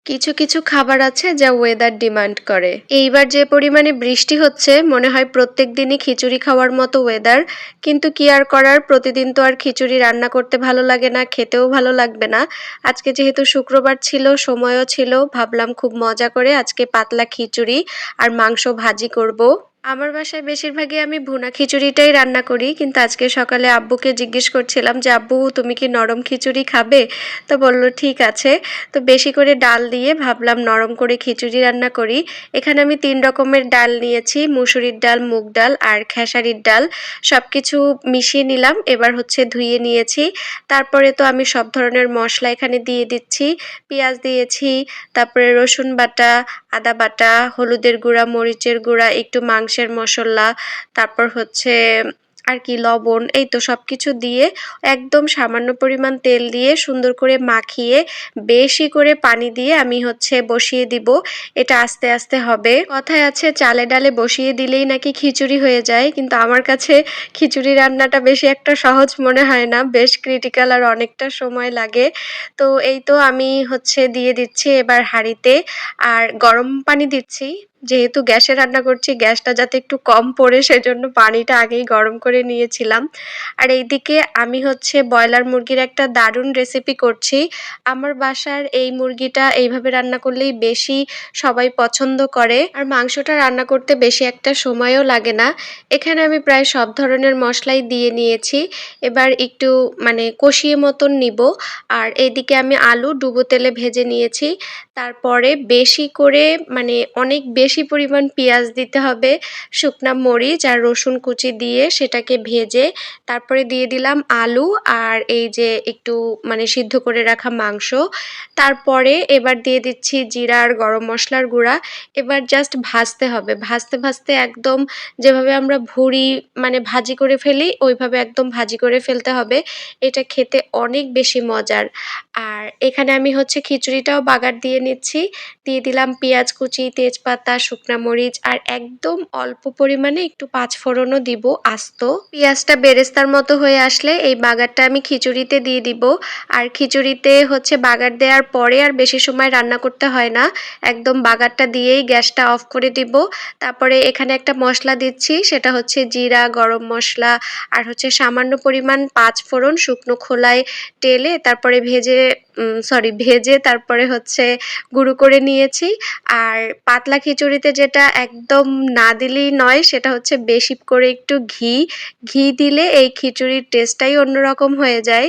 কিছু কিছু খাবার আছে যা ওয়েদার ডিমান্ড করে। এইবার যে পরিমাণে বৃষ্টি হচ্ছে মনে হয় প্রত্যেক দিনই খিচুড়ি খাওয়ার মতো ওয়েদার। কিন্তু কি আর করার, প্রতিদিন তো আর খিচুড়ি রান্না করতে ভালো লাগে না, খেতেও ভালো লাগবে না। আজকে যেহেতু শুক্রবার ছিল, সময়ও ছিল, ভাবলাম খুব মজা করে আজকে পাতলা খিচুড়ি আর মাংস ভাজি করব। আমার বাসায় বেশিরভাগই আমি ভুনা খিচুড়িটাই রান্না করি, কিন্তু আজকে সকালে আব্বুকে জিজ্ঞেস করছিলাম যে আব্বু তুমি কি নরম খিচুড়ি খাবে? তো বলল ঠিক আছে। তো বেশি করে ডাল দিয়ে ভাবলাম নরম করে খিচুড়ি রান্না করি। এখানে আমি ৩ রকমের ডাল নিয়েছি, মুসুরির ডাল, মুগ ডাল আর খেসারির ডাল। সবকিছু মিশিয়ে নিলাম, এবার হচ্ছে ধুয়ে নিয়েছি। তারপরে তো আমি সব ধরনের মশলা এখানে দিয়ে দিচ্ছি। পেঁয়াজ দিয়েছি, তারপরে রসুন বাটা, আদা বাটা, হলুদের গুঁড়া, মরিচের গুঁড়া, একটু মাংসের মশলা, তারপর হচ্ছে আর কি লবণ, এই তো সবকিছু দিয়ে একদম সামান্য পরিমাণ তেল দিয়ে সুন্দর করে মাখিয়ে বেশি করে পানি দিয়ে আমি হচ্ছে বসিয়ে দিব। এটা আস্তে আস্তে হবে। কথায় আছে চালে ডালে বসিয়ে দিলেই নাকি খিচুড়ি হয়ে যায়, কিন্তু আমার কাছে খিচুড়ি রান্নাটা বেশি একটা সহজ মনে হয় না, বেশ ক্রিটিক্যাল আর অনেকটা সময় লাগে। তো এই তো আমি হচ্ছে দিয়ে দিচ্ছি এবার হাঁড়িতে, আর গরম পানি দিচ্ছি। যেহেতু গ্যাসে রান্না করছি, গ্যাসটা যাতে একটু কম পড়ে সেজন্য পানিটা আগেই গরম করে নিয়েছিলাম। আর এইদিকে আমি হচ্ছে ব্রয়লার মুরগির একটা দারুণ রেসিপি করছি। আমার বাসার এই মুরগিটা এইভাবে রান্না করলেই বেশি সবাই পছন্দ করে, আর মাংসটা রান্না করতে বেশি একটা সময়ও লাগে না। এখানে আমি প্রায় সব ধরনের মশলাই দিয়ে নিয়েছি। এবার একটু মানে কষিয়ে মতন নিব। আর এইদিকে আমি আলু ডুবো তেলে ভেজে নিয়েছি। তারপরে বেশি করে মানে অনেক বেশি পরিমাণ পেঁয়াজ দিতে হবে, শুকনা মরিচ আর রসুন কুচি দিয়ে সেটাকে ভেজে তারপরে দিয়ে দিলাম আলু আর এই যে একটু মানে সিদ্ধ করে রাখা মাংস। তারপরে এবার দিয়ে দিচ্ছি জিরা আর গরম মশলার গুঁড়া। এবার জাস্ট ভাজতে হবে, ভাজতে ভাজতে একদম যেভাবে আমরা ভুড়ি মানে ভাজি করে ফেলি ওইভাবে একদম ভাজি করে ফেলতে হবে। এটা খেতে অনেক বেশি মজার। আর এখানে আমি হচ্ছে খিচুড়িটাও বাগার দিয়ে নিচ্ছি। দিয়ে দিলাম পেঁয়াজ কুচি, তেজপাতা, শুকনা মরিচ আর একদম অল্প পরিমাণে একটু পাঁচফোড়নও দিব আস্ত। পেঁয়াজটা বেরেস্তার মতো হয়ে আসলে এই বাগারটা আমি খিচুড়িতে দিয়ে দিব। আর খিচুড়িতে হচ্ছে বাগার দেওয়ার পরে আর বেশি সময় রান্না করতে হয় না, একদম বাগারটা দিয়েই গ্যাসটা অফ করে দিব। তারপরে এখানে একটা মশলা দিচ্ছি, সেটা হচ্ছে জিরা, গরম মশলা আর হচ্ছে সামান্য পরিমাণ পাঁচফোড়ন শুকনো খোলায় টেলে তারপরে ভেজে তারপরে হচ্ছে গুঁড়ো করে নিয়েছি। আর পাতলা খিচুড়িতে যেটা একদম না দিলেই নয় সেটা হচ্ছে বেশি করে একটু ঘি। ঘি দিলে এই খিচুড়ির টেস্টটাই অন্যরকম হয়ে যায়।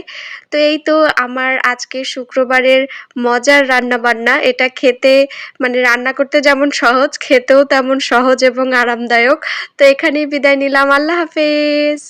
তো এই তো আমার আজকে শুক্রবারের মজার রান্নাবান্না। এটা খেতে মানে রান্না করতে যেমন সহজ, খেতেও তেমন সহজ এবং আরামদায়ক। তো এখানেই বিদায় নিলাম। আল্লাহ হাফেজ।